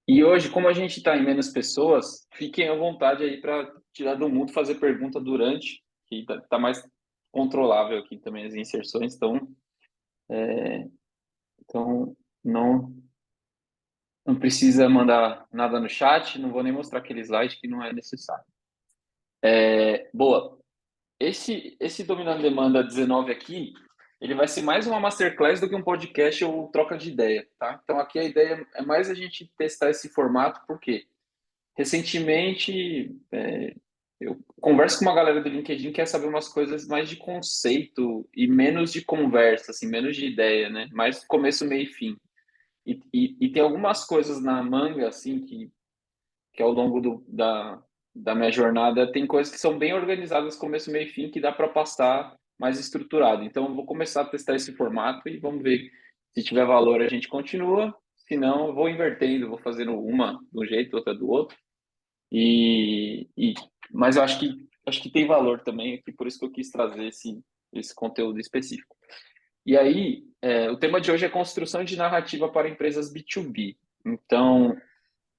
E hoje, como a gente está em menos pessoas, fiquem à vontade aí para tirar do mundo, fazer pergunta durante, que tá mais controlável aqui também as inserções, então não, não precisa mandar nada no chat, não vou nem mostrar aquele slide que não é necessário. Boa. Esse Dominando Demanda 19 aqui, ele vai ser mais uma masterclass do que um podcast ou troca de ideia, tá? Então aqui a ideia é mais a gente testar esse formato, porque recentemente eu converso com uma galera do LinkedIn que quer saber umas coisas mais de conceito e menos de conversa, assim, menos de ideia, né? Mais começo, meio e fim. E tem algumas coisas na manga, assim, que ao longo da minha jornada tem coisas que são bem organizadas, começo, meio e fim, que dá para passar mais estruturado. Então, eu vou começar a testar esse formato e vamos ver. Se tiver valor, a gente continua. Se não, eu vou invertendo, vou fazendo uma de um jeito, outra do outro. E, e, mas eu acho que tem valor também, e por isso que eu quis trazer esse conteúdo específico. E aí, o tema de hoje é construção de narrativa para empresas B2B. Então,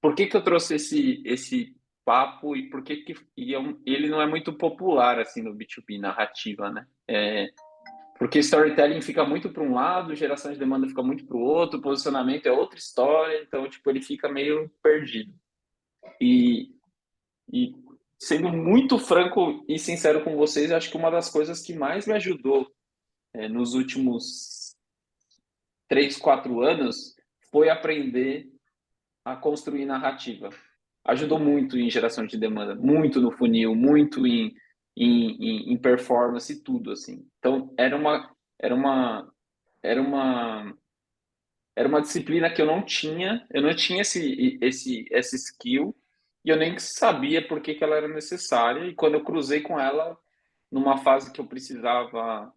por que que eu trouxe esse papo e por que que ele não é muito popular assim no B2B, narrativa, né? Porque storytelling fica muito para um lado, geração de demanda fica muito para o outro, posicionamento é outra história, então tipo ele fica meio perdido. E, e sendo muito franco e sincero com vocês, acho que uma das coisas que mais me ajudou nos últimos 3, 4 anos foi aprender a construir narrativa. Ajudou muito em geração de demanda, muito no funil, muito em performance e tudo assim. Então era uma era uma era uma disciplina que eu não tinha essa skill e eu nem sabia por que que ela era necessária. E quando eu cruzei com ela numa fase que eu precisava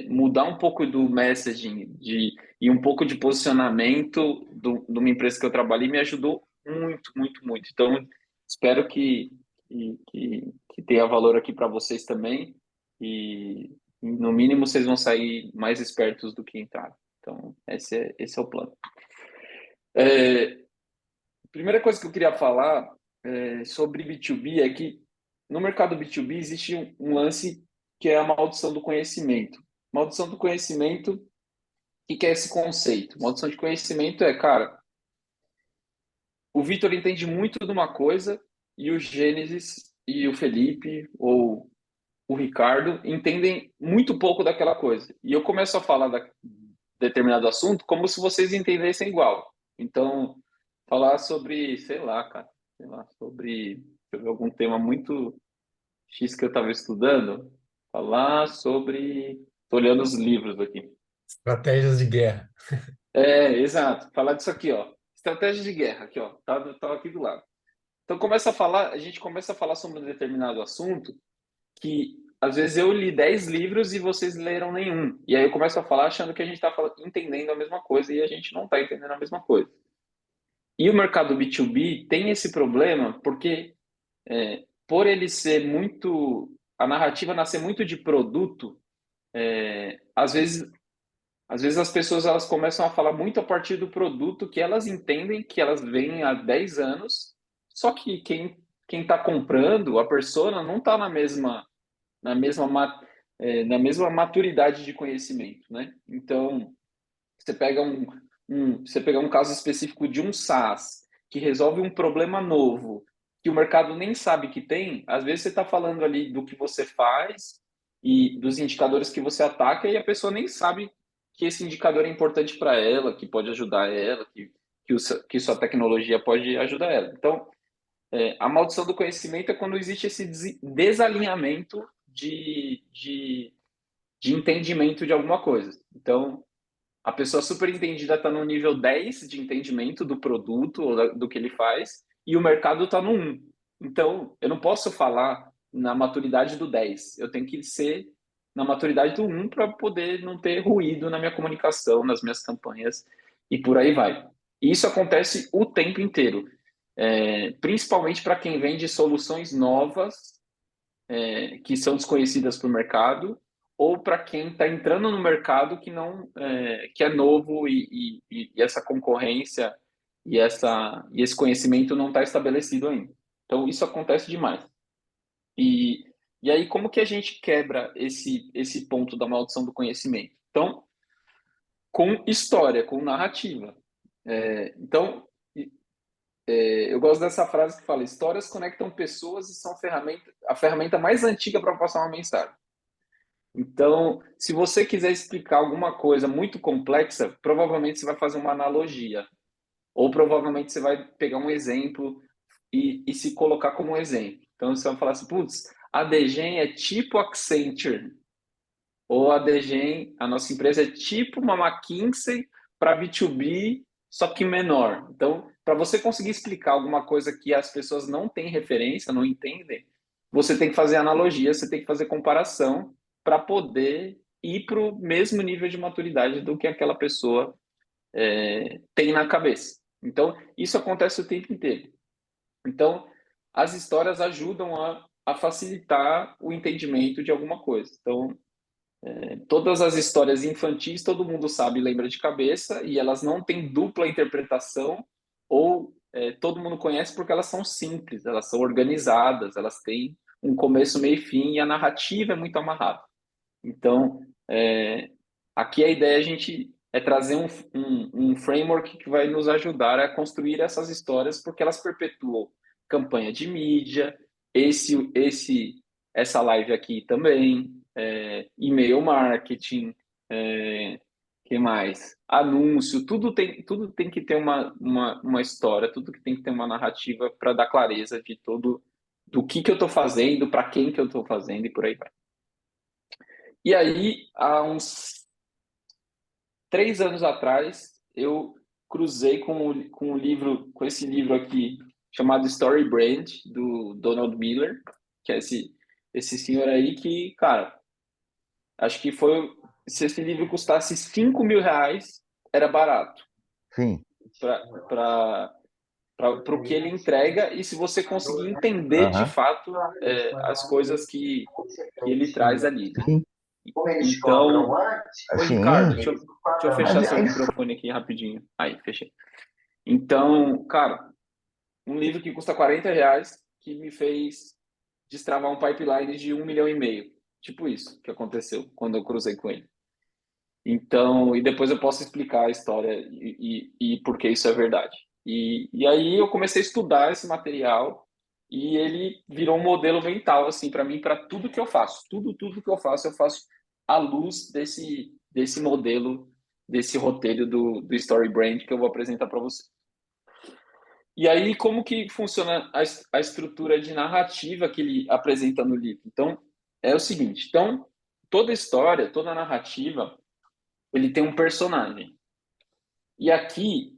mudar um pouco do messaging e um pouco de posicionamento de uma empresa que eu trabalhei me ajudou muito, muito, muito. Então, espero que tenha valor aqui para vocês também e, no mínimo, vocês vão sair mais espertos do que entraram. Então, esse é o plano. É, primeira coisa que eu queria falar sobre B2B é que no mercado B2B existe um lance que é a maldição do conhecimento. Maldição do conhecimento, o que é esse conceito? Maldição de conhecimento é, cara, o Vitor entende muito de uma coisa e o Gênesis e o Felipe ou o Ricardo entendem muito pouco daquela coisa. E eu começo a falar de determinado assunto como se vocês entendessem igual. Então, falar sobre, sei lá, cara, sei lá, sobre deixa eu ver, algum tema muito X que eu estava estudando, falar sobre. Estou olhando os livros aqui. Estratégias de guerra. Exato. Falar disso aqui, ó. Estratégia de guerra, aqui, ó. Tá aqui do lado. Então a gente começa a falar sobre um determinado assunto que às vezes eu li 10 livros e vocês leram nenhum. E aí eu começo a falar achando que a gente está entendendo a mesma coisa e a gente não está entendendo a mesma coisa. E o mercado B2B tem esse problema porque por ele ser muito, a narrativa nascer muito de produto, às vezes as pessoas elas começam a falar muito a partir do produto que elas entendem, que elas veem há 10 anos, só que quem está comprando, a persona, não está na mesma, na mesma maturidade de conhecimento, né? Então, você pega você pega um caso específico de um SaaS que resolve um problema novo que o mercado nem sabe que tem, às vezes você está falando ali do que você faz e dos indicadores que você ataca e a pessoa nem sabe que esse indicador é importante para ela, que pode ajudar ela, que sua tecnologia pode ajudar ela. Então, a maldição do conhecimento é quando existe esse desalinhamento de entendimento de alguma coisa. Então, a pessoa super entendida está no nível 10 de entendimento do produto ou do que ele faz, e o mercado está no 1. Então, eu não posso falar na maturidade do 10. Eu tenho que ser na maturidade do 1 para poder não ter ruído na minha comunicação, nas minhas campanhas e por aí vai. E isso acontece o tempo inteiro, principalmente para quem vende soluções novas que são desconhecidas para o mercado, ou para quem está entrando no mercado que não que é novo e essa concorrência e esse conhecimento não está estabelecido ainda. Então, isso acontece demais. E, e aí, como que a gente quebra esse ponto da maldição do conhecimento? Então, com história, com narrativa. Então, eu gosto dessa frase que fala: histórias conectam pessoas e são a ferramenta mais antiga para passar uma mensagem. Então, se você quiser explicar alguma coisa muito complexa, provavelmente você vai fazer uma analogia, ou provavelmente você vai pegar um exemplo e se colocar como um exemplo. Então, você vai falar assim: putz, a Degen é tipo Accenture, ou a Degen, a nossa empresa é tipo uma McKinsey para B2B, só que menor. Então, para você conseguir explicar alguma coisa que as pessoas não têm referência, não entendem, você tem que fazer analogia, você tem que fazer comparação para poder ir para o mesmo nível de maturidade do que aquela pessoa tem na cabeça. Então, isso acontece o tempo inteiro. Então, as histórias ajudam a facilitar o entendimento de alguma coisa. Então, todas as histórias infantis, todo mundo sabe e lembra de cabeça, e elas não têm dupla interpretação, ou todo mundo conhece porque elas são simples, elas são organizadas, elas têm um começo, meio e fim, e a narrativa é muito amarrada. Então, aqui a ideia é trazer um framework que vai nos ajudar a construir essas histórias, porque elas perpetuam campanha de mídia, essa live aqui também, e-mail marketing, que mais? Anúncio, tudo tem que ter uma história, tudo que tem que ter uma narrativa para dar clareza de todo do que eu estou fazendo, para quem que eu estou fazendo e por aí vai. E aí, há uns 3 anos atrás, eu cruzei com esse livro aqui, chamado Story Brand, do Donald Miller, que é esse senhor aí que, cara, acho que se esse livro custasse R$ 5.000, era barato Sim. para o que ele entrega, e se você conseguir entender de fato as coisas que ele traz ali, né? Sim. Então, oi, Sim. Ricardo, deixa eu fechar seu microfone aqui rapidinho. Aí, fechei. Então, cara, um livro que custa R$ 40 que me fez destravar um pipeline de 1,5 milhão. Tipo isso que aconteceu quando eu cruzei com ele. Então, e depois eu posso explicar a história e por que isso é verdade. E aí eu comecei a estudar esse material e ele virou um modelo mental, assim, para mim, para tudo que eu faço. Tudo que eu faço à luz desse modelo, desse roteiro do Story Brand que eu vou apresentar para você. E aí, como que funciona a estrutura de narrativa que ele apresenta no livro? Então, é o seguinte. Então, toda história, toda narrativa, ele tem um personagem. E aqui,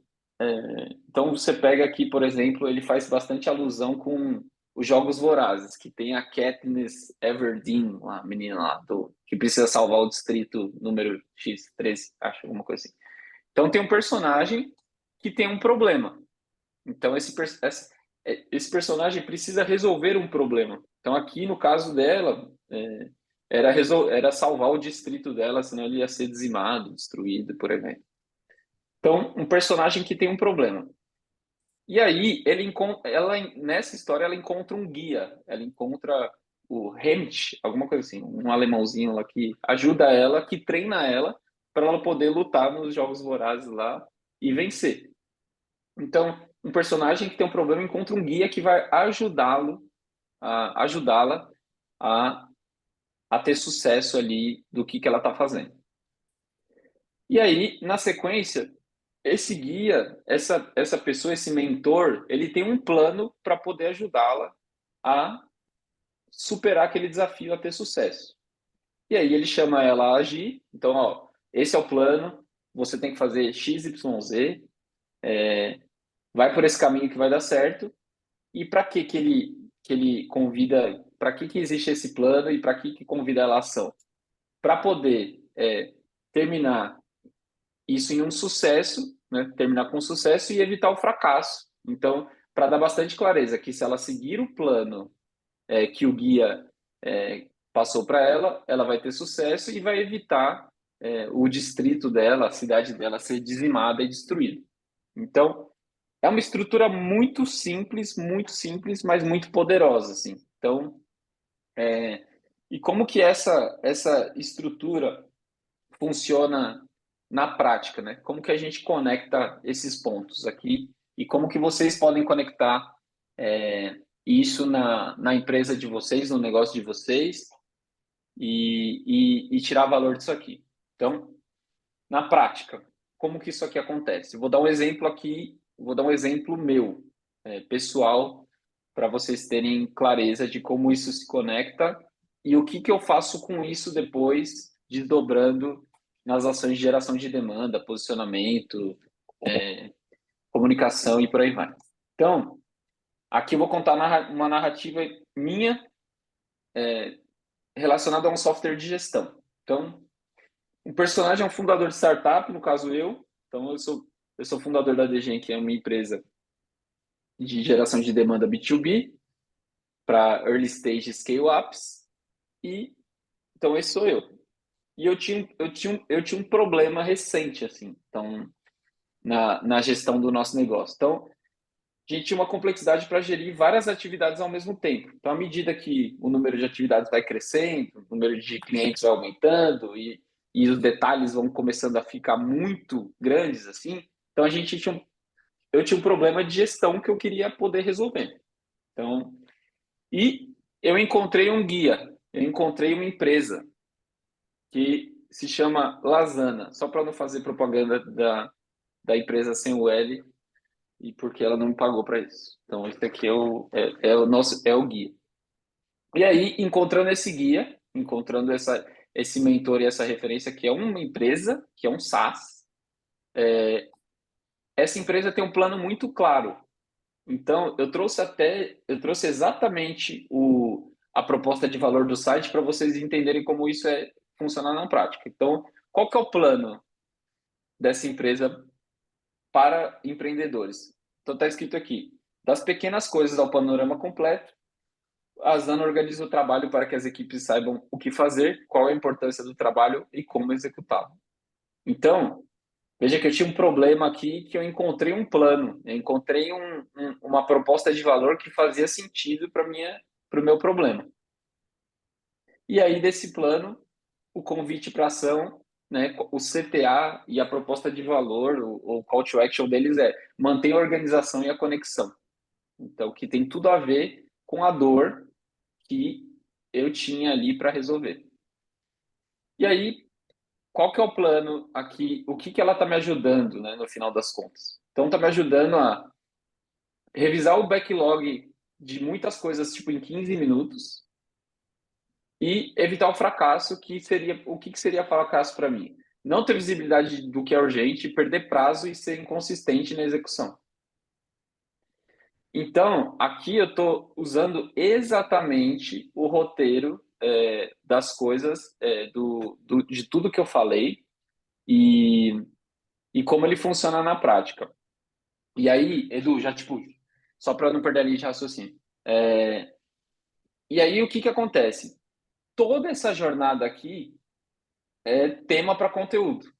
então você pega aqui, por exemplo, ele faz bastante alusão com os Jogos Vorazes, que tem a Katniss Everdeen, a menina lá, que precisa salvar o distrito número X13, acho, alguma coisa assim. Então tem um personagem que tem um problema. Então esse personagem precisa resolver um problema. Então aqui, no caso dela, era salvar o distrito dela, senão ele ia ser dizimado, destruído, por aí vai. Então, um personagem que tem um problema. E aí, nessa história, ela encontra um guia. Ela encontra o Hemmt, alguma coisa assim, um alemãozinho lá que ajuda ela, que treina ela, para ela poder lutar nos Jogos Vorazes lá e vencer. Então, um personagem que tem um problema encontra um guia que vai ajudá-la a ter sucesso ali do que ela está fazendo. E aí, na sequência, esse guia, essa pessoa, esse mentor, ele tem um plano para poder ajudá-la a superar aquele desafio, a ter sucesso. E aí ele chama ela a agir. Então, ó, esse é o plano, você tem que fazer X, Y, Z, vai por esse caminho que vai dar certo. E para que ele convida, para que existe esse plano e para que convida ela à ação? Para poder terminar isso em um sucesso, né? Terminar com sucesso e evitar o fracasso. Então, para dar bastante clareza que se ela seguir o plano que o guia passou para ela, ela vai ter sucesso e vai evitar o distrito dela, a cidade dela ser dizimada e destruída. Então, é uma estrutura muito simples, mas muito poderosa, assim. Então, e como que essa estrutura funciona na prática, né? Como que a gente conecta esses pontos aqui e como que vocês podem conectar isso na empresa de vocês, no negócio de vocês e tirar valor disso aqui. Então, na prática, como que isso aqui acontece? Eu vou dar um exemplo aqui, vou dar um exemplo meu, pessoal, para vocês terem clareza de como isso se conecta e o que que eu faço com isso depois, desdobrando nas ações de geração de demanda, posicionamento, comunicação e por aí vai. Então, aqui eu vou contar uma narrativa minha relacionada a um software de gestão. Então, o personagem é um fundador de startup, no caso eu. Então, eu sou fundador da Degen, que é uma empresa de geração de demanda B2B para early stage scale-ups. E então esse sou eu. E eu tinha um problema recente, assim, então, na gestão do nosso negócio. Então, a gente tinha uma complexidade para gerir várias atividades ao mesmo tempo. Então, à medida que o número de atividades vai crescendo, o número de clientes vai aumentando e os detalhes vão começando a ficar muito grandes, assim, então eu tinha um problema de gestão que eu queria poder resolver. Então, e eu encontrei um guia, eu encontrei uma empresa que se chama Lazana, só para não fazer propaganda da empresa sem o L, e porque ela não me pagou para isso. Então, esse aqui é o guia. E aí, encontrando esse guia, encontrando esse mentor e essa referência, que é uma empresa, que é um SaaS, essa empresa tem um plano muito claro. Então, eu trouxe exatamente a proposta de valor do site para vocês entenderem como isso funciona na prática. Então, qual que é o plano dessa empresa para empreendedores? Então, está escrito aqui: das pequenas coisas ao panorama completo, a Asana organiza o trabalho para que as equipes saibam o que fazer, qual a importância do trabalho e como executá-lo. Então, veja que eu tinha um problema aqui, que eu encontrei um plano, eu encontrei uma proposta de valor que fazia sentido para o meu problema. E aí, desse plano, o convite para ação, né, o CTA e a proposta de valor, o call to action deles é manter a organização e a conexão. Então, que tem tudo a ver com a dor que eu tinha ali para resolver. E aí, qual que é o plano aqui? O que que ela está me ajudando, né, no final das contas? Então, está me ajudando a revisar o backlog de muitas coisas, tipo, em 15 minutos e evitar o fracasso, o que que seria fracasso para mim? Não ter visibilidade do que é urgente, perder prazo e ser inconsistente na execução. Então, aqui eu estou usando exatamente o roteiro das coisas, de tudo que eu falei e, e como ele funciona na prática. E aí, Edu, já tipo, só para não perder a linha de raciocínio. E aí, o que que acontece? Toda essa jornada aqui é tema para conteúdo.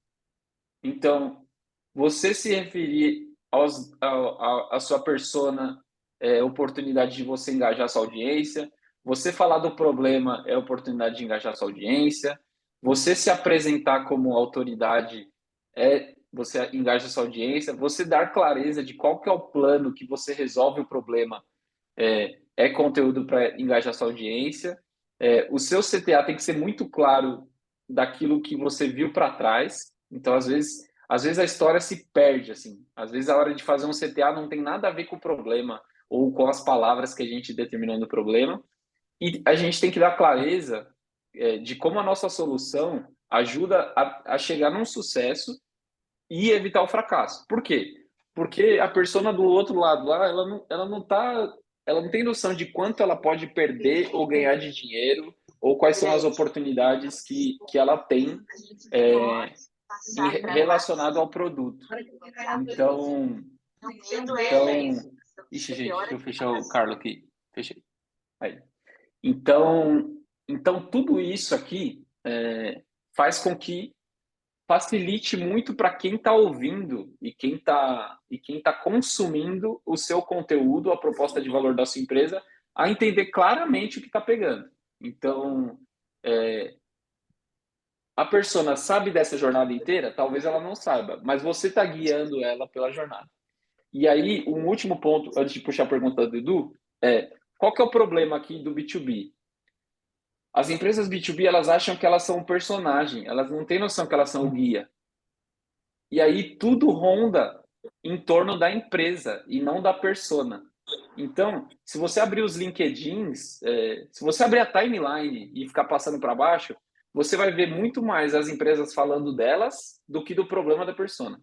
Então, você se referir a sua persona é oportunidade de você engajar sua audiência, você falar do problema é oportunidade de engajar sua audiência, você se apresentar como autoridade você engaja sua audiência, você dar clareza de qual que é o plano que você resolve o problema é conteúdo para engajar sua audiência. O seu CTA tem que ser muito claro daquilo que você viu para trás. Então, às vezes a história se perde, assim. Às vezes a hora de fazer um CTA não tem nada a ver com o problema ou com as palavras que a gente determinou no problema. E a gente tem que dar clareza de como a nossa solução ajuda a chegar num sucesso e evitar o fracasso. Por quê? Porque a persona do outro lado lá, ela não tem noção de quanto ela pode perder ou ganhar de dinheiro, ou quais são as oportunidades que ela tem relacionado ao produto. Então, ixi, gente, deixa eu fechar o Carlos aqui. Fechei. Aí. Então tudo isso aqui faz com que facilite muito para quem está ouvindo e quem tá consumindo o seu conteúdo, a proposta de valor da sua empresa, a entender claramente o que está pegando. Então, a persona sabe dessa jornada inteira? Talvez ela não saiba, mas você está guiando ela pela jornada. E aí, um último ponto, antes de puxar a pergunta do Edu, qual que é o problema aqui do B2B? As empresas B2B, elas acham que elas são um personagem, elas não têm noção que elas são o guia. E aí tudo ronda em torno da empresa e não da persona. Então, se você abrir os LinkedIns, se você abrir a timeline e ficar passando para baixo, você vai ver muito mais as empresas falando delas do que do problema da persona.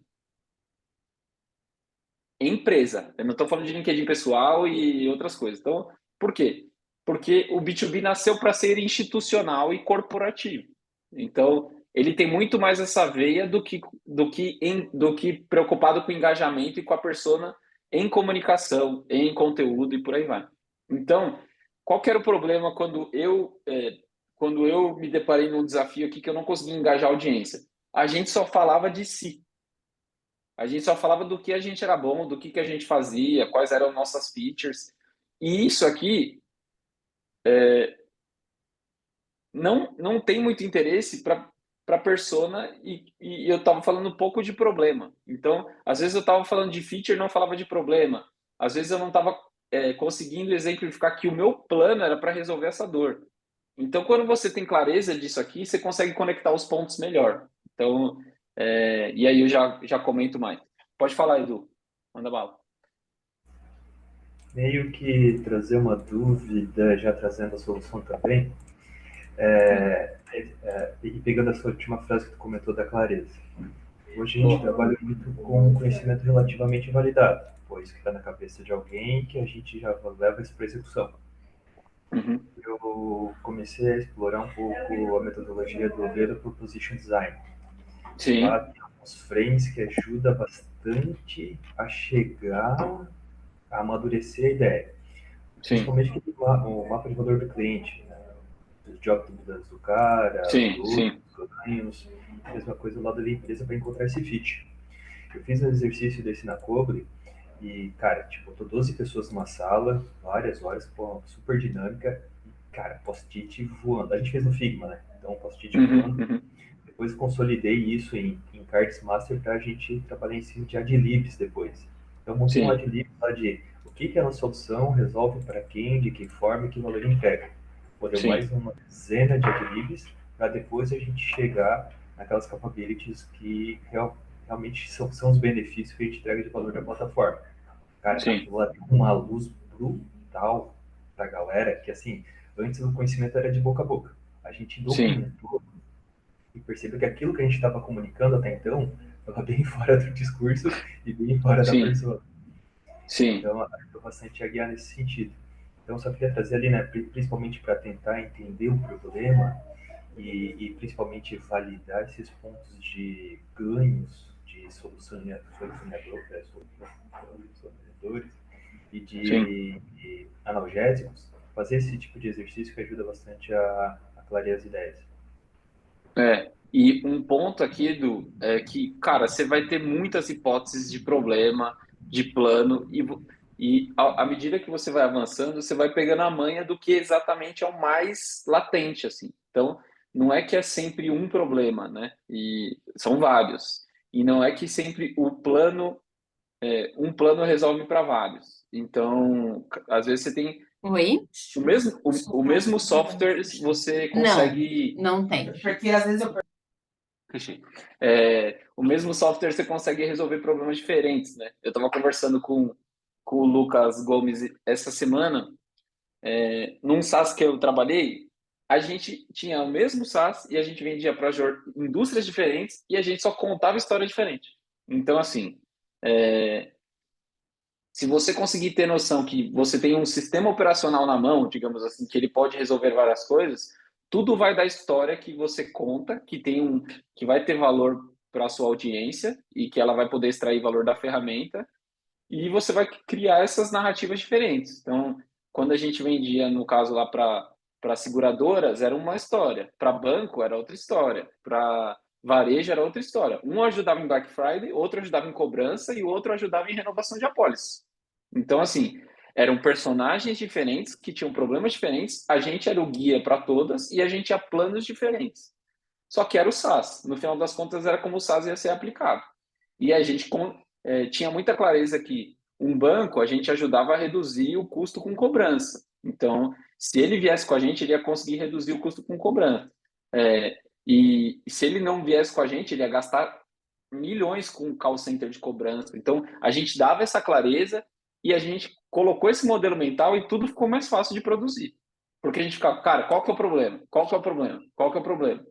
Empresa. Eu não estou falando de LinkedIn pessoal e outras coisas. Então, por quê? Porque o B2B nasceu para ser institucional e corporativo. Então, ele tem muito mais essa veia do que preocupado com engajamento e com a persona em comunicação, em conteúdo e por aí vai. Então, qual que era o problema quando eu me deparei num desafio aqui que eu não conseguia engajar a audiência? A gente só falava de si. A gente só falava do que a gente era bom, do que a gente fazia, quais eram nossas features. E isso aqui não tem muito interesse para persona e eu estava falando um pouco de problema. Então, às vezes eu estava falando de feature e não falava de problema. Às vezes eu não estava conseguindo exemplificar que o meu plano era para resolver essa dor. Então, quando você tem clareza disso aqui, você consegue conectar os pontos melhor. Então, e aí eu já comento mais. Pode falar, Edu. Manda bala. Meio que trazer uma dúvida, já trazendo a solução também, Sim. e pegando essa última frase que tu comentou da clareza. Hoje a gente trabalha muito com conhecimento relativamente validado, pois que está na cabeça de alguém que a gente já leva isso para execução. Uhum. Eu comecei a explorar um pouco a metodologia do Data Proposition Design. Lá Sim, tem alguns frames que ajudam bastante a chegar a amadurecer a ideia. sim, Principalmente o mapa de valor do cliente, né? Os job mudanças do cara, sim, dores, sim, ganhos, mesma coisa do lado da empresa para encontrar esse fit. Eu fiz um exercício desse na Cobre e, cara, tipo, tô 12 pessoas numa sala, várias horas, pô, super dinâmica, e, cara, post-it voando. A gente fez no Figma, né? Então, post-it uhum, voando. uhum, Depois consolidei isso em Cards Master para a gente trabalhar em cima de adlibs depois. Então, montei um sim, adlib lá de o que é uma solução, resolve para quem, de que forma e que valor entrega. Deu mais sim, uma dezena de adlibs para depois a gente chegar naquelas capabilities que realmente são os benefícios que a gente entrega de valor da plataforma. Cara, sim, aquilo lá deu uma luz brutal pra galera, que assim, antes o conhecimento era de boca a boca. A gente sim, documentou e percebeu que aquilo que a gente estava comunicando até então estava bem fora do discurso e bem fora da sim, pessoa. sim, Então, ajudou bastante a guiar nesse sentido. Então, só queria trazer ali, né, principalmente para tentar entender o problema e principalmente validar esses pontos de ganhos de solucionadores e sim. de analgésicos, fazer esse tipo de exercício que ajuda bastante a clarear as ideias. E um ponto aqui, Edu, é que, cara, você vai ter muitas hipóteses de problema, de plano, e à medida que você vai avançando, você vai pegando a manha do que exatamente é o mais latente, assim. Então, não é que é sempre um problema, né? E são vários. E não é que sempre um plano resolve para vários. Então, às vezes você tem Oi? o mesmo software, você Não, consegue. não tem. Porque às vezes eu O mesmo software você consegue resolver problemas diferentes, né? Eu estava conversando com o Lucas Gomes essa semana, num SaaS que eu trabalhei, a gente tinha o mesmo SaaS e a gente vendia para indústrias diferentes e a gente só contava história diferente. Então, assim, é, se você conseguir ter noção que você tem um sistema operacional na mão, digamos assim, que ele pode resolver várias coisas, tudo vai da história que você conta, que vai ter valor para a sua audiência e que ela vai poder extrair valor da ferramenta, e você vai criar essas narrativas diferentes. Então, quando a gente vendia, no caso lá para seguradoras, era uma história, para banco era outra história, para Varejo era outra história. Um ajudava em Black Friday, outro ajudava em cobrança e o outro ajudava em renovação de apólice. Então, assim, eram personagens diferentes que tinham problemas diferentes. A gente era o guia para todas e a gente tinha planos diferentes. Só que era o SaaS. No final das contas, era como o SaaS ia ser aplicado. E a gente tinha muita clareza que um banco, a gente ajudava a reduzir o custo com cobrança. Então, se ele viesse com a gente, ele ia conseguir reduzir o custo com cobrança. E se ele não viesse com a gente, ele ia gastar milhões com o call center de cobrança. Então, a gente dava essa clareza e a gente colocou esse modelo mental e tudo ficou mais fácil de produzir. Porque a gente ficava, cara, qual que é o problema? Qual que é o problema? Qual que é o problema?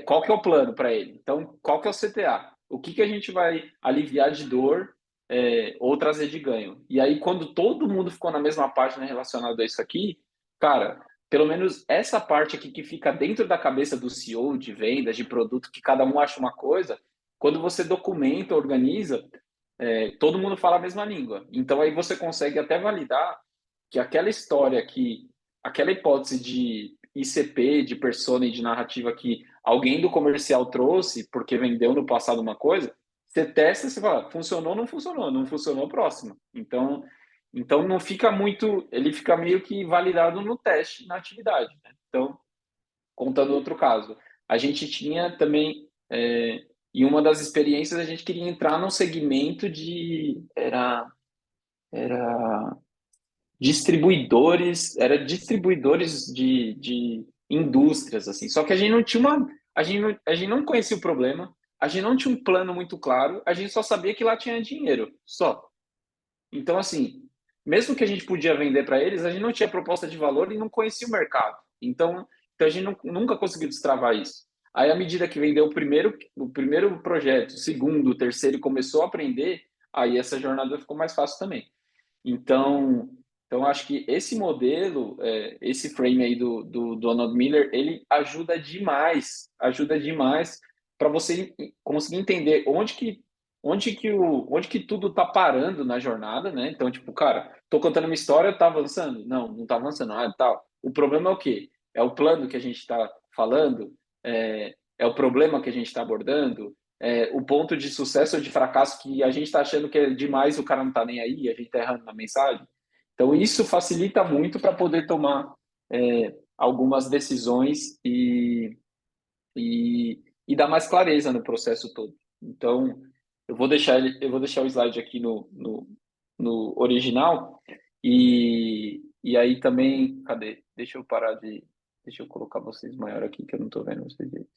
Qual que é o plano para ele? Então, qual que é o CTA? O que a gente vai aliviar de dor ou trazer de ganho? E aí, quando todo mundo ficou na mesma página relacionada a isso aqui, cara, pelo menos essa parte aqui que fica dentro da cabeça do CEO, de vendas, de produto, que cada um acha uma coisa, quando você documenta, organiza, todo mundo fala a mesma língua. Então, aí você consegue até validar que aquela história, aquela hipótese de ICP, de persona e de narrativa que alguém do comercial trouxe porque vendeu no passado uma coisa, você testa e você fala, funcionou, não funcionou, não funcionou, próximo. Então não fica muito, ele fica meio que validado no teste, na atividade. Né? Então, contando outro caso, a gente tinha também, em uma das experiências, a gente queria entrar num segmento era distribuidores de indústrias, assim. Só que a gente não tinha a gente não conhecia o problema, a gente não tinha um plano muito claro, a gente só sabia que lá tinha dinheiro, só. Então, assim, mesmo que a gente podia vender para eles, a gente não tinha proposta de valor e não conhecia o mercado. Então a gente nunca conseguiu destravar isso. Aí, à medida que vendeu o primeiro projeto, o segundo, o terceiro, e começou a aprender, aí essa jornada ficou mais fácil também. Então acho que esse modelo, esse frame aí do Donald Miller, ele ajuda demais para você conseguir entender onde que tudo está parando na jornada, né? Então, tipo, cara, tô contando uma história, tá avançando? Não tá avançando. Tal. O problema é o quê? É o plano que a gente está falando? É o problema que a gente está abordando? O ponto de sucesso ou de fracasso que a gente está achando que é demais, o cara não está nem aí, a gente está errando na mensagem. Então, isso facilita muito para poder tomar algumas decisões e dar mais clareza no processo todo. Então, eu vou deixar o slide aqui no original e aí também, cadê? Deixa eu colocar vocês maior aqui que eu não estou vendo vocês direito.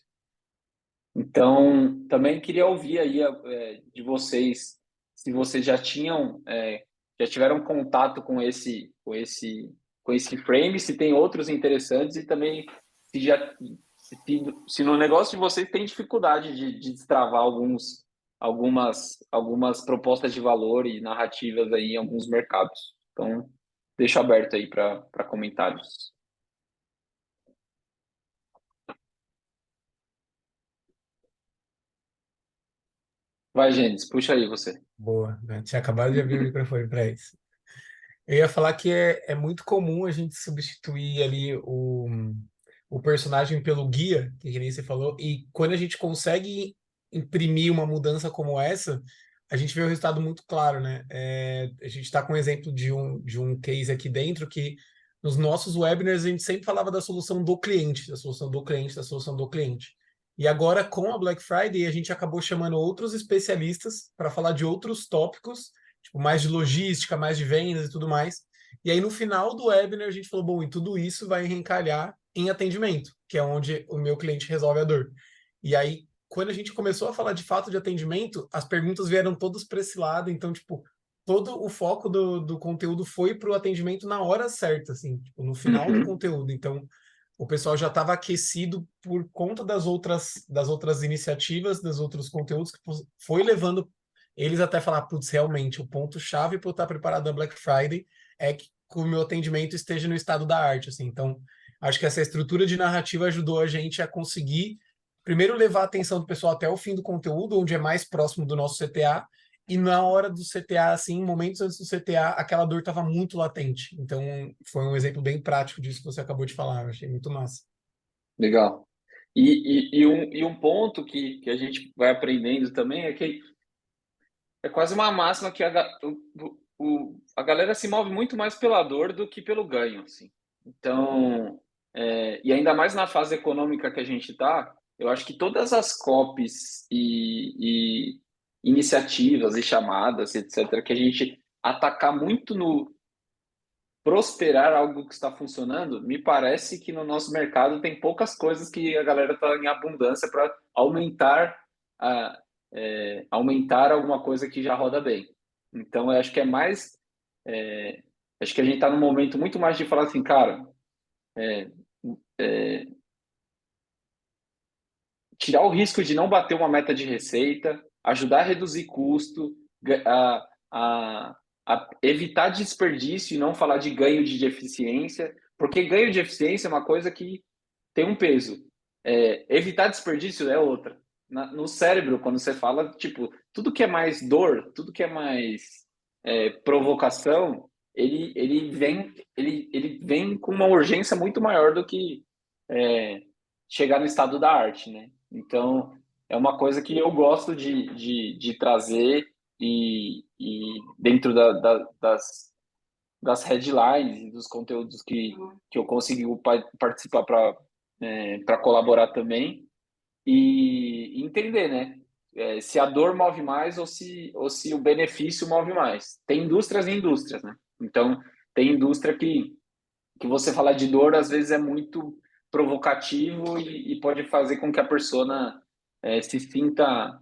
Então, também queria ouvir aí de vocês, se vocês já tiveram contato com esse frame, se tem outros interessantes e também se no negócio de vocês tem dificuldade de destravar algumas propostas de valor e narrativas aí em alguns mercados. Então, deixo aberto aí para comentários. Vai, Gênesis, puxa aí você. Boa, né? Tinha acabado de abrir o microfone para isso. Eu ia falar que é muito comum a gente substituir ali o personagem pelo guia, que nem você falou, e quando a gente consegue imprimir uma mudança como essa, a gente vê o resultado muito claro, né? A gente está com um exemplo de um case aqui dentro que nos nossos webinars a gente sempre falava da solução do cliente, da solução do cliente, da solução do cliente. E agora, com a Black Friday, a gente acabou chamando outros especialistas para falar de outros tópicos, tipo, mais de logística, mais de vendas e tudo mais. E aí, no final do webinar, a gente falou, bom, e tudo isso vai reencalhar em atendimento, que é onde o meu cliente resolve a dor. E aí, quando a gente começou a falar de fato de atendimento, as perguntas vieram todas para esse lado, então, tipo, todo o foco do conteúdo foi para o atendimento na hora certa, assim, tipo, no final do conteúdo. Então, o pessoal já estava aquecido por conta das outras iniciativas, dos outros conteúdos, que foi levando eles até falar, putz, realmente, o ponto-chave para eu estar preparado na Black Friday é que o meu atendimento esteja no estado da arte, assim. Então, acho que essa estrutura de narrativa ajudou a gente a conseguir, primeiro, levar a atenção do pessoal até o fim do conteúdo, onde é mais próximo do nosso CTA, e na hora do CTA, assim, momentos antes do CTA, aquela dor estava muito latente. Então, foi um exemplo bem prático disso que você acabou de falar. Eu achei muito massa. Legal. E um ponto que a gente vai aprendendo também é que é quase uma máxima que a galera se move muito mais pela dor do que pelo ganho, assim. Então, e ainda mais na fase econômica que a gente está, eu acho que todas as COPs e iniciativas e chamadas, etc., que a gente atacar muito no prosperar algo que está funcionando, me parece que no nosso mercado tem poucas coisas que a galera está em abundância para a, aumentar alguma coisa que já roda bem. Então, eu acho que é mais. é, Acho que a gente está num momento muito mais de falar assim, cara, tirar o risco de não bater uma meta de receita, ajudar a reduzir custo, a, a evitar desperdício e não falar de ganho de eficiência, porque ganho de eficiência é uma coisa que tem um peso. Evitar desperdício é outra. No cérebro, quando você fala, tipo, tudo que é mais dor, tudo que é mais provocação, ele vem com uma urgência muito maior do que é, chegar no estado da arte, né? Então, é uma coisa que eu gosto de trazer e dentro das headlines e dos conteúdos que eu consigo participar para colaborar também e entender, né? Se a dor move mais ou se o benefício move mais. Tem indústrias e indústrias, né? Então, tem indústria que você falar de dor às vezes é muito provocativo e pode fazer com que a persona se sinta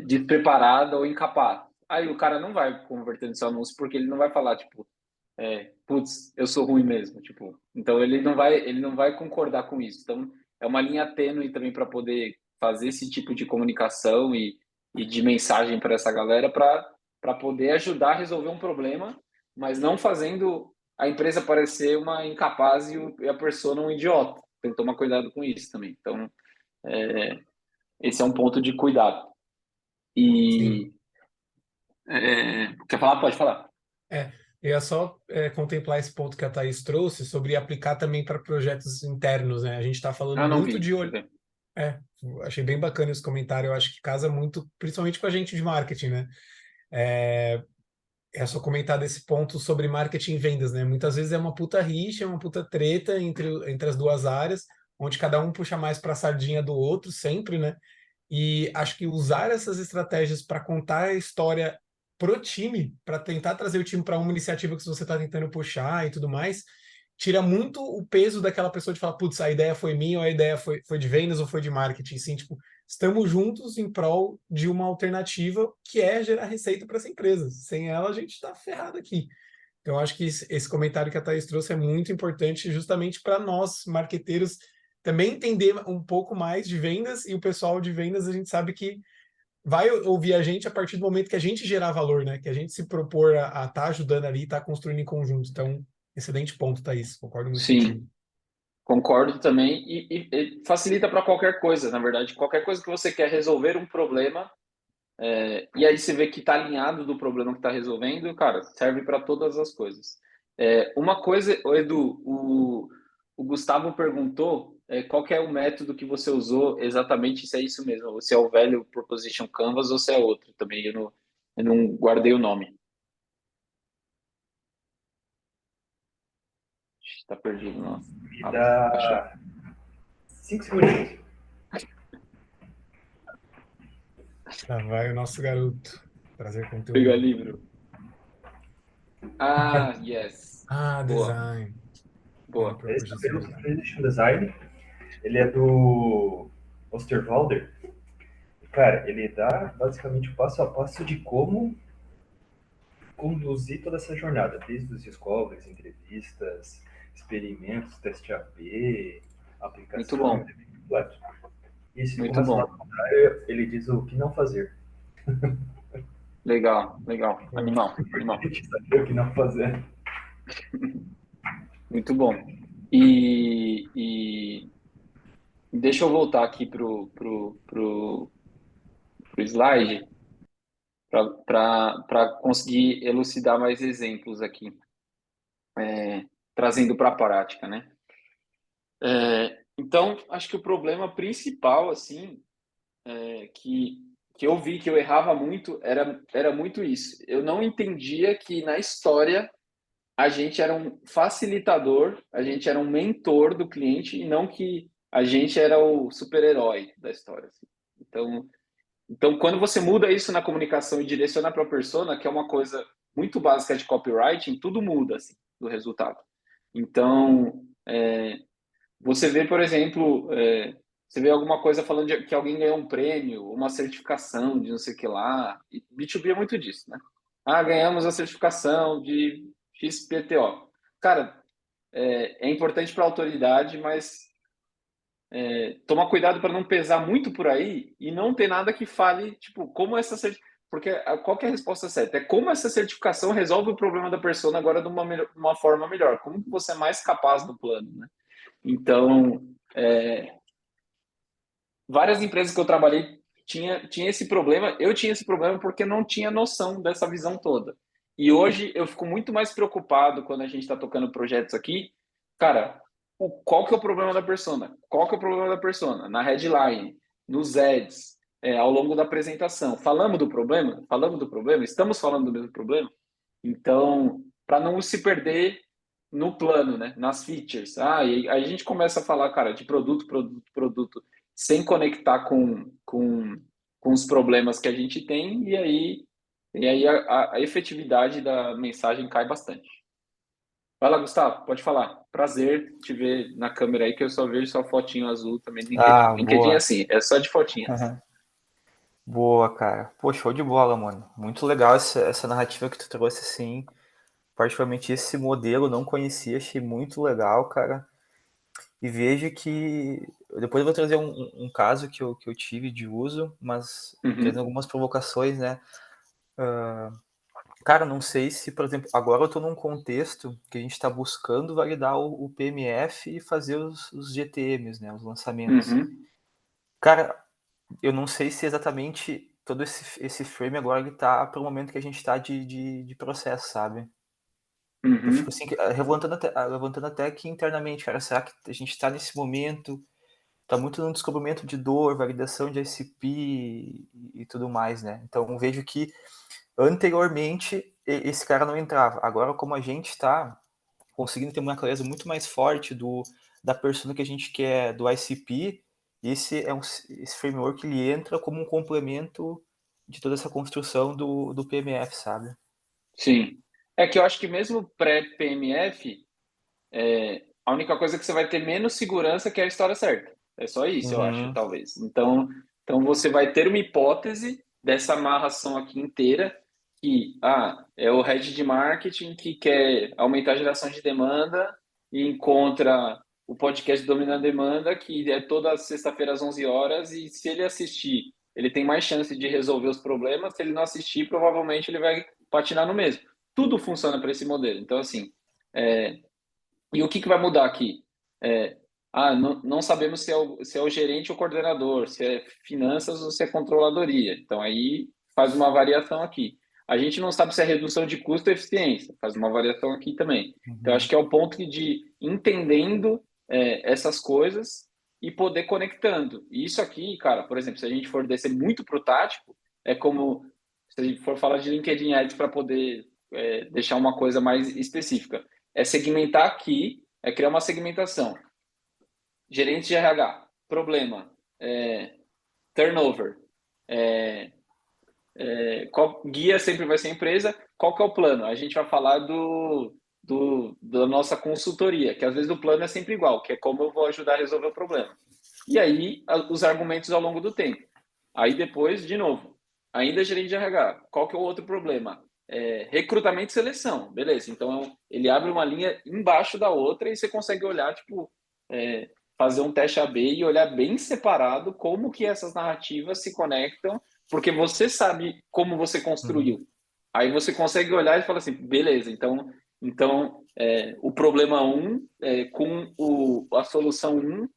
despreparada ou incapaz. Aí o cara não vai converter no seu anúncio porque ele não vai falar tipo, putz, eu sou ruim mesmo, tipo. Então ele não vai concordar com isso. Então é uma linha tênue também para poder fazer esse tipo de comunicação e de mensagem para essa galera para poder ajudar a resolver um problema, mas não fazendo a empresa parecer uma incapaz e a persona um idiota. Tem que tomar cuidado com isso também. Então, esse é um ponto de cuidado. Sim. E quer falar? Pode falar. Eu ia só contemplar esse ponto que a Thaís trouxe sobre aplicar também para projetos internos, né? A gente está falando Ah, não muito vi. de olho. Achei bem bacana esse comentário. Eu acho que casa muito, principalmente com a gente de marketing, né? É só comentar desse ponto sobre marketing e vendas, né? Muitas vezes é uma puta rixa, uma puta treta entre as duas áreas, onde cada um puxa mais para a sardinha do outro, sempre, né? E acho que usar essas estratégias para contar a história pro time, para tentar trazer o time para uma iniciativa que você está tentando puxar e tudo mais, tira muito o peso daquela pessoa de falar, putz, a ideia foi minha, ou a ideia foi de vendas ou foi de marketing. Sim, tipo, estamos juntos em prol de uma alternativa que é gerar receita para essa empresa. Sem ela, a gente está ferrado aqui. Então, acho que esse comentário que a Thaís trouxe é muito importante justamente para nós, marqueteiros, também entender um pouco mais de vendas, e o pessoal de vendas a gente sabe que vai ouvir a gente a partir do momento que a gente gerar valor, né? Que a gente se propor a estar ajudando ali, estar construindo em conjunto. Então, excelente ponto, Thaís. Concordo muito contigo. Sim, concordo também. E facilita para qualquer coisa, na verdade. Qualquer coisa que você quer resolver um problema, e aí você vê que está alinhado do problema que está resolvendo, cara, serve para todas as coisas. Uma coisa, Edu, o Gustavo perguntou qual que é o método que você usou exatamente, se é isso mesmo, se é o velho Proposition Canvas ou se é outro também, eu não guardei o nome. Está perdido, nossa. Me Achou. dá 5 segundos. Lá vai o nosso garoto trazer Pegar conteúdo. livro. Ah, yes. Boa, Design. boa. Esse é Proposition pelo Design. Transition Design. Ele é do Osterwalder. Cara, ele dá basicamente o passo a passo de como conduzir toda essa jornada, desde os discovers, entrevistas, experimentos, teste AB, Muito aplicação, é bom, bem completo. E se tu muito começa lá bom. no contrário, ele diz o que não fazer. Legal, legal. Show. Animal, A animal. gente saber o que não fazer. Muito bom. E deixa eu voltar aqui pro slide para conseguir elucidar mais exemplos aqui, trazendo para a prática, né? Então, acho que o problema principal, assim, que eu vi que eu errava muito, era muito isso. Eu não entendia que na história a gente era um facilitador, a gente era um mentor do cliente e não que a gente era o super-herói da história, assim. Então, quando você muda isso na comunicação e direciona para a persona, que é uma coisa muito básica de copywriting, tudo muda, assim, do resultado. Então, você vê, por exemplo, você vê alguma coisa falando que alguém ganhou um prêmio, uma certificação de não sei o que lá. E B2B é muito disso, né? Ah, ganhamos a certificação de XPTO. Cara, é importante para a autoridade, mas tomar cuidado para não pesar muito por aí e não ter nada que fale, tipo, como essa certificação. Porque qual que é a resposta certa? É como essa certificação resolve o problema da pessoa agora de uma forma melhor. Como que você é mais capaz do plano, né? Então, várias empresas que eu trabalhei tinha esse problema. Eu tinha esse problema porque não tinha noção dessa visão toda. E hoje eu fico muito mais preocupado quando a gente está tocando projetos aqui. Cara, qual que é o problema da persona? Qual que é o problema da persona? Na headline, nos ads, ao longo da apresentação. Falamos do problema? Falamos do problema? Estamos falando do mesmo problema? Então, para não se perder no plano, né? Nas features. E aí a gente começa a falar, cara, de produto, sem conectar com os problemas que a gente tem, e aí a efetividade da mensagem cai bastante. Vai lá, Gustavo, pode falar. Prazer te ver na câmera aí, que eu só vejo sua fotinho azul também no LinkedIn. Ah, LinkedIn é boa. assim, é só de fotinhas. Boa, cara. Pô, show de bola, mano. Muito legal essa narrativa que tu trouxe, assim. Particularmente esse modelo, não conhecia, achei muito legal, cara. E vejo que. Depois eu vou trazer um caso que eu tive de uso, mas trazendo Uhum, algumas provocações, né? Cara, não sei se, por exemplo, agora eu tô num contexto que a gente está buscando validar o PMF e fazer os GTMs, né? Os lançamentos. uhum, Cara, eu não sei se exatamente todo esse frame agora ele tá pro momento que a gente tá de processo, sabe? Eu fico uhum. assim, levantando até aqui internamente, cara, será que a gente tá nesse momento, tá muito no descobrimento de dor, validação de ICP e tudo mais, né? Então eu vejo que anteriormente esse cara não entrava. Agora, como a gente tá conseguindo ter uma clareza muito mais forte da persona que a gente quer, do ICP, esse framework ele entra como um complemento de toda essa construção do PMF, sabe? Sim. É que eu acho que mesmo pré-PMF, a única coisa que você vai ter menos segurança que é a história certa. É só isso, eu acho, Uhum. talvez. Então você vai ter uma hipótese dessa amarração aqui inteira que é o head de marketing que quer aumentar a geração de demanda e encontra o podcast Dominando a Demanda, que é toda sexta-feira às 11 horas, e se ele assistir, ele tem mais chance de resolver os problemas. Se ele não assistir, provavelmente ele vai patinar no mesmo. Tudo funciona para esse modelo. Então, assim, e o que vai mudar aqui? Não sabemos se é o gerente ou coordenador, se é finanças ou se é controladoria. Então, aí faz uma variação aqui. A gente não sabe se é redução de custo ou eficiência, faz uma variação aqui também. Então, acho Uhum. que é o ponto de entendendo essas coisas e poder conectando. E isso aqui, cara, por exemplo, se a gente for descer muito para o tático, é como se a gente for falar de LinkedIn Ads para poder deixar uma coisa mais específica. É segmentar aqui, é criar uma segmentação. Gerente de RH, problema, turnover, guia sempre vai ser empresa. Qual que é o plano? A gente vai falar da nossa consultoria, que às vezes o plano é sempre igual, que é como eu vou ajudar a resolver o problema. E aí, os argumentos ao longo do tempo. Aí depois, de novo, ainda gerente de RH. Qual que é o outro problema? Recrutamento e seleção. Beleza, então ele abre uma linha embaixo da outra e você consegue olhar, tipo, fazer um teste AB e olhar bem separado como que essas narrativas se conectam, porque você sabe como você Uhum. construiu. Aí você consegue olhar e falar assim, beleza, então o problema 1 com a solução 1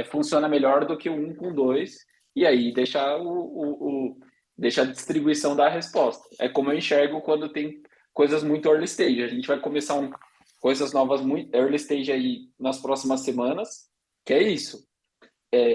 funciona melhor do que o 1 com 2, e aí deixa a distribuição da resposta. É como eu enxergo quando tem coisas muito early stage. A gente vai começar coisas novas muito early stage aí nas próximas semanas, que é isso.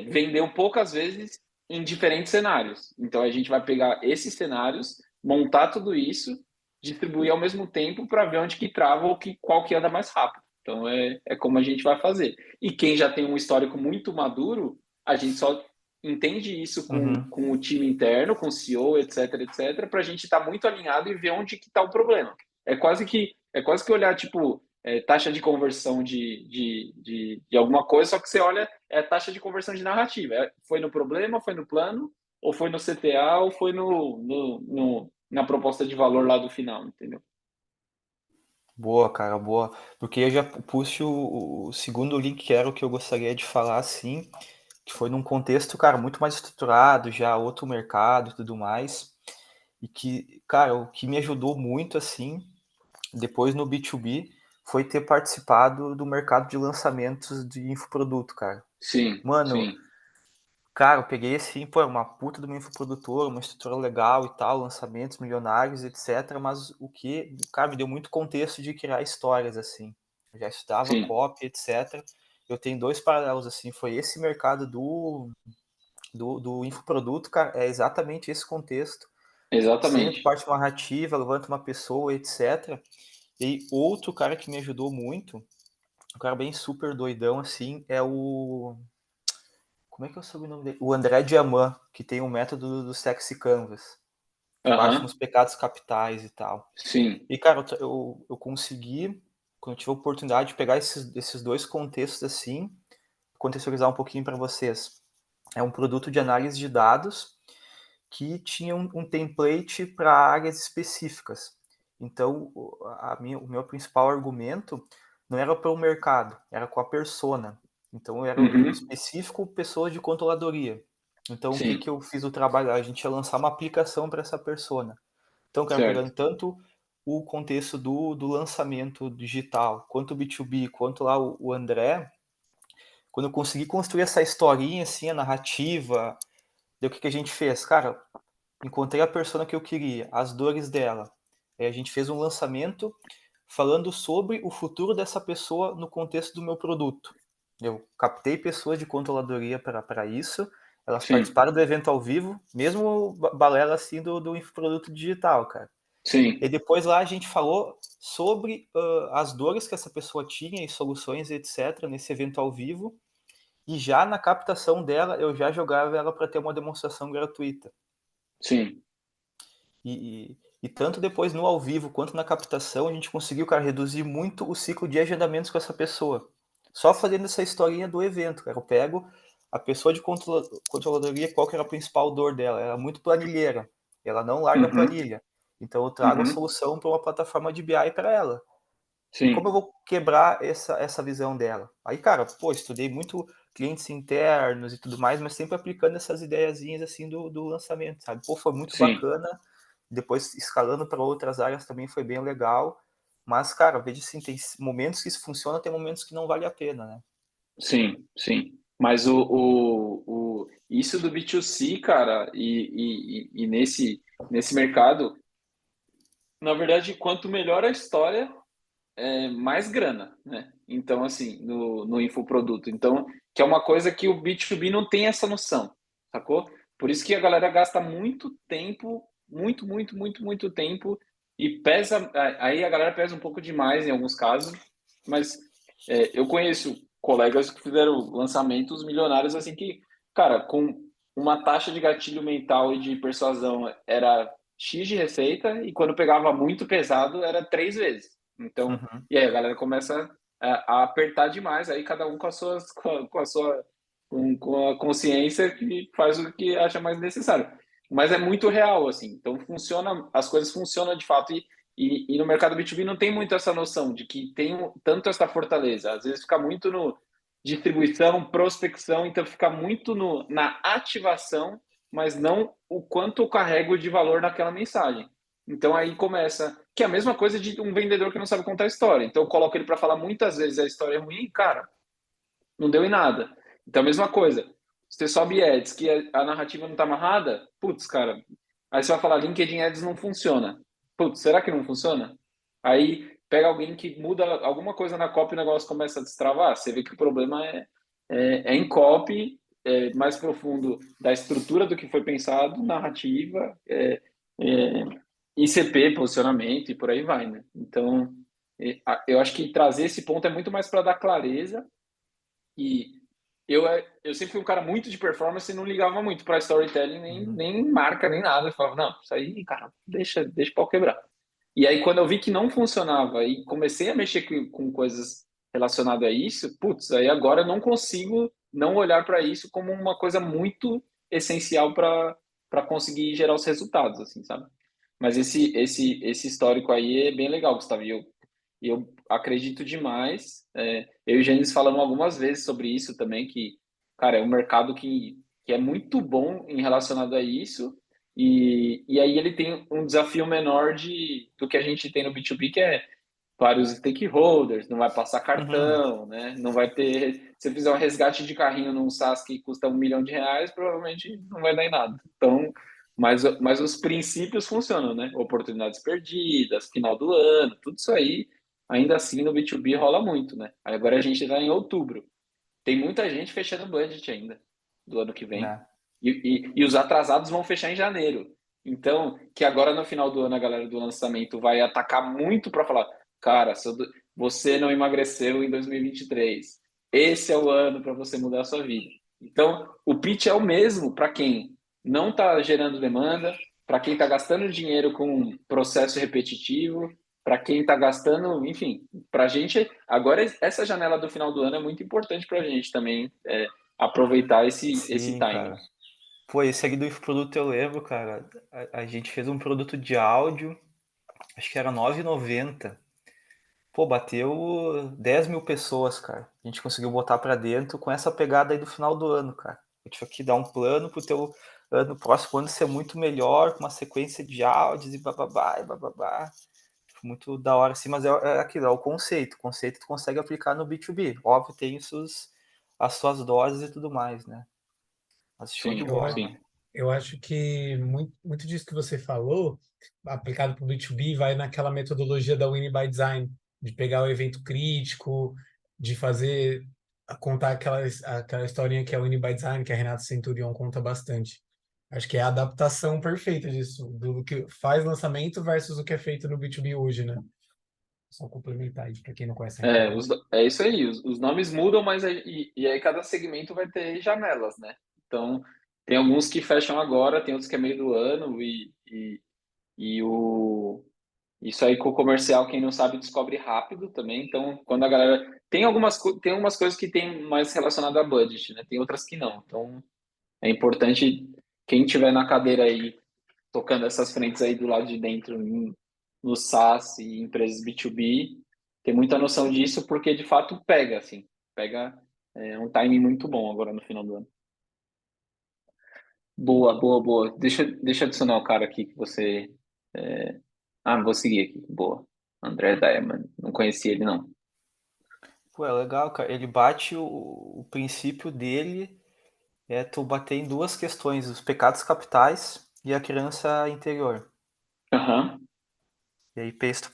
Vendeu poucas vezes em diferentes cenários. Então a gente vai pegar esses cenários, montar tudo isso, distribuir ao mesmo tempo para ver onde que trava ou qual que anda mais rápido. Então é como a gente vai fazer. E quem já tem um histórico muito maduro, a gente só entende isso Uhum. com o time interno, com o CEO, etc, etc, para a gente estar muito alinhado e ver onde que está o problema. É quase que olhar, tipo, taxa de conversão de alguma coisa, só que você olha taxa de conversão de narrativa. Foi no problema, foi no plano, ou foi no CTA, ou foi na proposta de valor lá do final, entendeu? Boa, cara, boa. Porque eu já puxo o segundo link, que era o que eu gostaria de falar, assim, que foi num contexto, cara, muito mais estruturado, já outro mercado e tudo mais. E que, cara, o que me ajudou muito, assim, depois no B2B, foi ter participado do mercado de lançamentos de infoproduto, cara. Sim, Mano, sim, cara, eu peguei assim, pô, uma puta de uma infoprodutora, uma estrutura legal e tal, lançamentos milionários, etc. Mas o que, cara, me deu muito contexto de criar histórias, assim. Eu já estudava sim, copy, etc. Eu tenho dois paralelos, assim, foi esse mercado do infoproduto, cara, é exatamente esse contexto. Sempre exatamente. parte de uma narrativa, levanta uma pessoa, etc. E outro cara que me ajudou muito, um cara bem super doidão, assim, é o... Como é que é o sobrenome dele? O André Diamant, que tem o método do Sexy Canvas, que bate nos Aham, pecados capitais e tal. sim, E, cara, eu consegui, quando eu tive a oportunidade de pegar esses dois contextos assim, contextualizar um pouquinho para vocês. É um produto de análise de dados que tinha um template para áreas específicas. Então, o meu principal argumento não era para o mercado, era com a persona. Então, era uhum, específico pessoas de controladoria. Então, o que, sim, que eu fiz o trabalho? A gente ia lançar uma aplicação para essa persona. Então, cara, pegando certo, tanto o contexto do lançamento digital, quanto o B2B, quanto lá o André, quando eu consegui construir essa historinha, assim, a narrativa, daí o que, que a gente fez? Cara, encontrei a persona que eu queria, as dores dela. Aí a gente fez um lançamento falando sobre o futuro dessa pessoa no contexto do meu produto. Eu captei pessoas de controladoria para isso, elas sim, participaram do evento ao vivo, mesmo balela assim do infoproduto digital, cara. E sim, depois lá a gente falou sobre as dores que essa pessoa tinha e soluções, etc., nesse evento ao vivo. E já na captação dela, eu já jogava ela para ter uma demonstração gratuita. sim, E tanto depois no ao vivo quanto na captação, a gente conseguiu, cara, reduzir muito o ciclo de agendamentos com essa pessoa. Só fazendo essa historinha do evento, cara. Eu pego a pessoa de controladoria, qual que era a principal dor dela? Ela era muito planilheira. Ela não larga a uhum, planilha. Então eu trago a uhum, solução para uma plataforma de BI para ela. E como eu sim, vou quebrar essa visão dela? Aí, cara, pô, estudei muito clientes internos e tudo mais, mas sempre aplicando essas ideiazinhas assim do lançamento, sabe? Pô, foi muito sim, bacana. Depois escalando para outras áreas também foi bem legal. Mas, cara, veja assim, tem momentos que isso funciona, tem momentos que não vale a pena, né? sim, sim. Mas isso do B2C, cara, e nesse mercado, na verdade, quanto melhor a história, mais grana, né? Então, assim, no infoproduto. Então, que é uma coisa que o B2B não tem essa noção, sacou? Por isso que a galera gasta muito tempo, muito, muito, muito, muito tempo, e pesa, aí a galera pesa um pouco demais em alguns casos, mas eu conheço colegas que fizeram lançamentos milionários assim que, cara, com uma taxa de gatilho mental e de persuasão era X de receita, e quando pegava muito pesado era 3 vezes. Então, Uhum. e aí a galera começa a apertar demais, aí cada um com a consciência que faz o que acha mais necessário. Mas é muito real, assim. Então funciona, as coisas funcionam de fato e no mercado B2B não tem muito essa noção de que tem tanto essa fortaleza. Às vezes fica muito no distribuição, prospecção, então fica muito na ativação, mas não o quanto eu carrego de valor naquela mensagem. Então aí começa, que é a mesma coisa de um vendedor que não sabe contar história. Então eu coloco ele para falar muitas vezes a história é ruim, cara, não deu em nada. Então a mesma coisa. Você sobe ads que a narrativa não está amarrada, putz, cara. Aí você vai falar LinkedIn Ads não funciona. Putz, será que não funciona? Aí pega alguém que muda alguma coisa na copy e o negócio começa a destravar, você vê que o problema é em copy, mais profundo da estrutura do que foi pensado, narrativa, ICP, posicionamento e por aí vai, né? Então, eu acho que trazer esse ponto é muito mais para dar clareza. E eu sempre fui um cara muito de performance e não ligava muito para storytelling, nem marca, nem nada. Eu falava, não, isso aí, cara, deixa o pau quebrar. E aí, quando eu vi que não funcionava e comecei a mexer com coisas relacionadas a isso, putz, aí agora eu não consigo não olhar para isso como uma coisa muito essencial para conseguir gerar os resultados, assim, sabe? Mas esse histórico aí é bem legal, Gustavo. E eu acredito demais. Eu e o Gênesis falamos algumas vezes sobre isso também, que, cara, é um mercado que é muito bom em relacionado a isso. E aí ele tem um desafio menor do que a gente tem no B2B, que é vários stakeholders, não vai passar Uhum. cartão, né? Não vai ter. Se você fizer um resgate de carrinho num SaaS que custa R$ 1 milhão, provavelmente não vai dar em nada. Então, mas os princípios funcionam, né? Oportunidades perdidas, final do ano, tudo isso aí, ainda assim no B2B rola muito, né? Aí agora a gente está em outubro. Tem muita gente fechando budget ainda do ano que vem. Né? E os atrasados vão fechar em janeiro. Então, que agora no final do ano a galera do lançamento vai atacar muito para falar, cara, você não emagreceu em 2023. Esse é o ano para você mudar a sua vida. Então, o pitch é o mesmo para quem não está gerando demanda, para quem está gastando dinheiro com processo repetitivo, para quem está gastando, enfim, para a gente, agora essa janela do final do ano é muito importante para a gente também aproveitar esse Sim, timing. cara. Pô, esse aqui do produto eu lembro, cara. A gente fez um produto de áudio, acho que era R$ 9,90. Pô, bateu 10 mil pessoas, cara. A gente conseguiu botar pra dentro com essa pegada aí do final do ano, cara. Eu tive que dar um plano pro teu ano próximo ano ser muito melhor, com uma sequência de áudios e bababá, e bababá. Muito da hora, assim, mas é aquilo, é o conceito. O conceito tu consegue aplicar no B2B. Óbvio, tem as suas doses e tudo mais, né? Mas show de Sim, Eu, bola, a- mano. sim. eu acho que muito disso que você falou, aplicado para o B2B, vai naquela metodologia da Winning by Design, de pegar o evento crítico, de fazer, contar aquela historinha que é o Winning by Design, que a Renata Centurion conta bastante. Acho que é a adaptação perfeita disso, do que faz lançamento versus o que é feito no B2B hoje, né? Só complementar aí, para quem não conhece a referência. É isso aí, os nomes mudam, mas e aí cada segmento vai ter janelas, né? Então, tem alguns que fecham agora, tem outros que é meio do ano, e isso aí com o comercial, quem não sabe, descobre rápido também. Então, quando a galera. Tem algumas coisas que tem mais relacionado a budget, né? Tem outras que não. Então, é importante quem tiver na cadeira aí, tocando essas frentes aí do lado de dentro, no SaaS e empresas B2B, ter muita noção disso, porque de fato pega, assim. Pega um timing muito bom agora no final do ano. Boa, boa, boa. Deixa eu adicionar o cara aqui que você. Vou seguir aqui. Boa. André Diamond. Não conhecia ele, não. Pô, é legal, cara. Ele bate o princípio dele é tu bater em duas questões, os pecados capitais e a criança interior. Aham. E aí, Pace, tu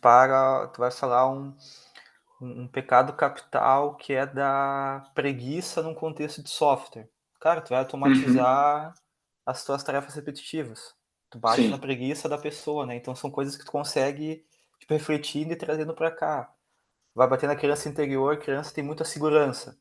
vai falar um pecado capital que é da preguiça num contexto de software. Cara, tu vai Uhum. automatizar as tuas tarefas repetitivas. Tu bate na Sim. preguiça da pessoa, né? Então são coisas que tu consegue tipo, refletindo e trazendo para cá. Vai bater na criança interior, criança tem muita segurança.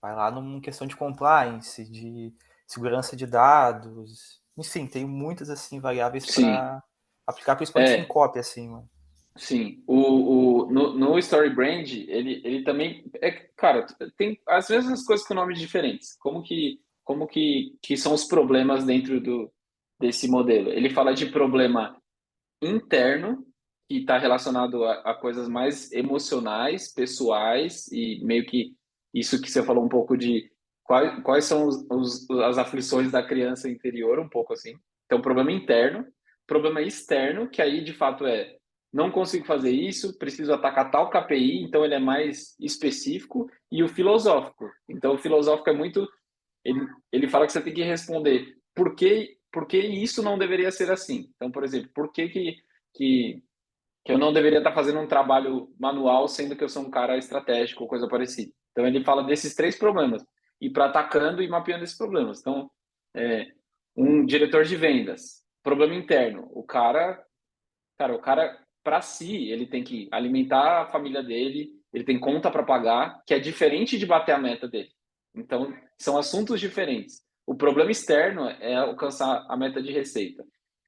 Vai lá numa questão de compliance, de segurança de dados. Enfim, tem muitas assim variáveis Sim. para aplicar, principalmente em É, copy, assim, mano. sim. No Story Brand, ele também. Cara, tem às vezes as coisas com nomes diferentes. Como que são os problemas dentro desse modelo? Ele fala de problema interno, que está relacionado a coisas mais emocionais, pessoais, e meio que isso que você falou um pouco de quais são as aflições da criança interior, um pouco assim. Então, problema interno, problema externo, que aí de fato não consigo fazer isso, preciso atacar tal KPI, então ele é mais específico, e o filosófico. Então, o filosófico é muito. Ele fala que você tem que responder por que isso não deveria ser assim. Então, por exemplo, por que, que eu não deveria estar fazendo um trabalho manual, sendo que eu sou um cara estratégico ou coisa parecida. Então, ele fala desses três problemas. ir para atacando e mapeando esses problemas. Então, um diretor de vendas, problema interno, o cara, para si, ele tem que alimentar a família dele, ele tem conta para pagar, que é diferente de bater a meta dele. Então, são assuntos diferentes. O problema externo é alcançar a meta de receita.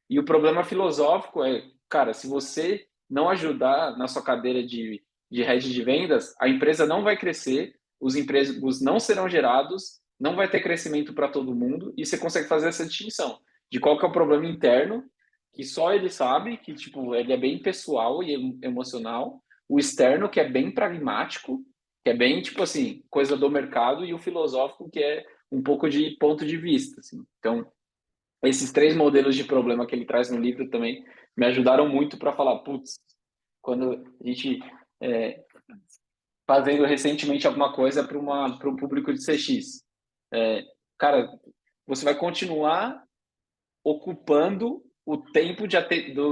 E o problema filosófico é, cara, se você não ajudar na sua cadeira de head de vendas, a empresa não vai crescer, os empregos não serão gerados, não vai ter crescimento para todo mundo, e você consegue fazer essa distinção de qual que é o problema interno, que só ele sabe, que tipo, ele é bem pessoal e emocional, o externo, que é bem pragmático, que é bem, tipo assim, coisa do mercado, e o filosófico, que é um pouco de ponto de vista, assim. Então, esses 3 modelos de problema que ele traz no livro também me ajudaram muito para falar, putz, quando a gente fazendo recentemente alguma coisa para um público de CX, cara, você vai continuar ocupando o tempo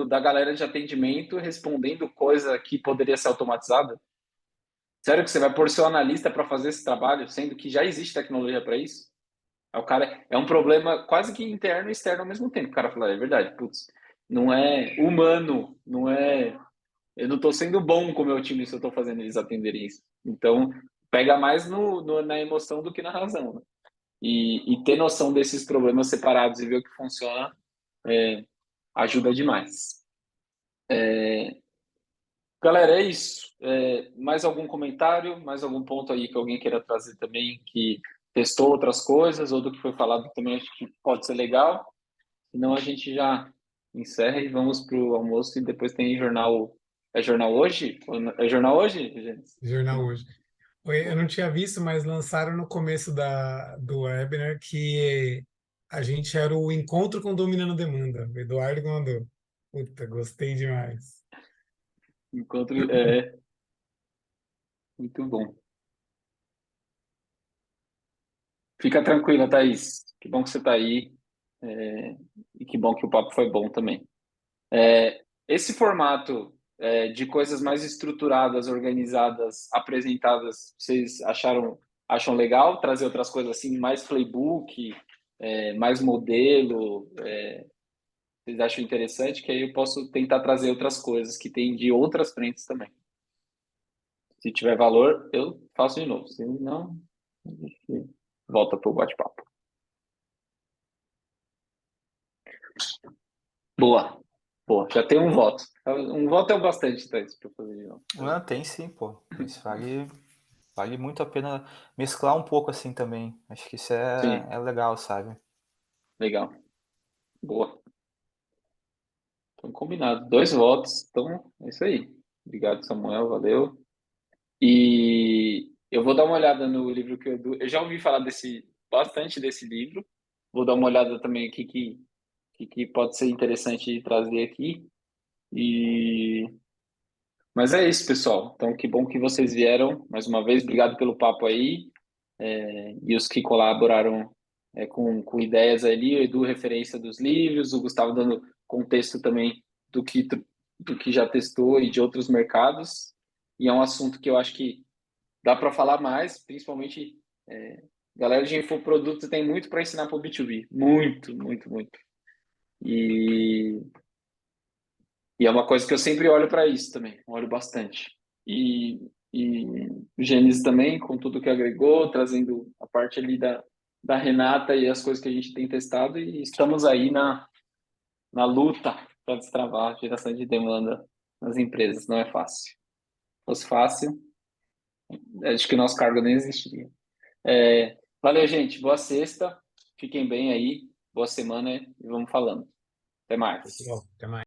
da galera de atendimento respondendo coisa que poderia ser automatizada? Sério que você vai pôr seu analista para fazer esse trabalho, sendo que já existe tecnologia para isso? O cara, é um problema quase que interno e externo ao mesmo tempo. O cara fala, é verdade, putz, não é humano, não é. Eu não estou sendo bom com o meu time se eu estou fazendo eles atenderem isso. Então, pega mais na emoção do que na razão, né? E ter noção desses problemas separados e ver o que funciona ajuda demais. Galera, é isso. Mais algum comentário? Mais algum ponto aí que alguém queira trazer também que testou outras coisas ou do que foi falado também acho que pode ser legal? Senão a gente já encerra e vamos para o almoço e depois tem jornal. É jornal hoje? É jornal hoje, gente? Jornal hoje. Eu não tinha visto, mas lançaram no começo do webinar que a gente era o encontro com Dominando Demanda. O Eduardo mandou. Puta, gostei demais. Encontro muito bom. Fica tranquila, Thaís. Que bom que você está aí. E que bom que o papo foi bom também. Esse formato de coisas mais estruturadas, organizadas, apresentadas, vocês acham legal? Trazer outras coisas assim, mais playbook, mais modelo? Vocês acham interessante? Que aí eu posso tentar trazer outras coisas que tem de outras frentes também. Se tiver valor, eu faço de novo. Se não, a gente volta para o bate-papo. Boa. Pô, já tem um voto. Um voto é o bastante, Thaís, para fazer de novo. Não, tem sim, pô. Isso vale muito a pena mesclar um pouco assim também. Acho que isso Sim, é legal, sabe? legal. Boa. Então, combinado. 2 votos. Então, é isso aí. Obrigado, Samuel. Valeu. E eu vou dar uma olhada no livro que eu já ouvi falar bastante desse livro. Vou dar uma olhada também aqui que pode ser interessante de trazer aqui. Mas é isso, pessoal. Então, que bom que vocês vieram mais uma vez. Obrigado pelo papo aí. E os que colaboraram com ideias ali, o Edu, referência dos livros, o Gustavo dando contexto também do que já testou e de outros mercados. E é um assunto que eu acho que dá para falar mais, principalmente galera de infoproduto tem muito para ensinar para o B2B. Muito, muito, muito. E é uma coisa que eu sempre olho para isso também, olho bastante. E o Gênesis também, com tudo que agregou, trazendo a parte ali da Renata e as coisas que a gente tem testado, e estamos aí na luta para destravar a geração de demanda nas empresas. Não é fácil. Se fosse fácil, acho que o nosso cargo nem existiria. Valeu, gente. Boa sexta. Fiquem bem aí. Boa semana e vamos falando. Até mais. Pessoal, até mais.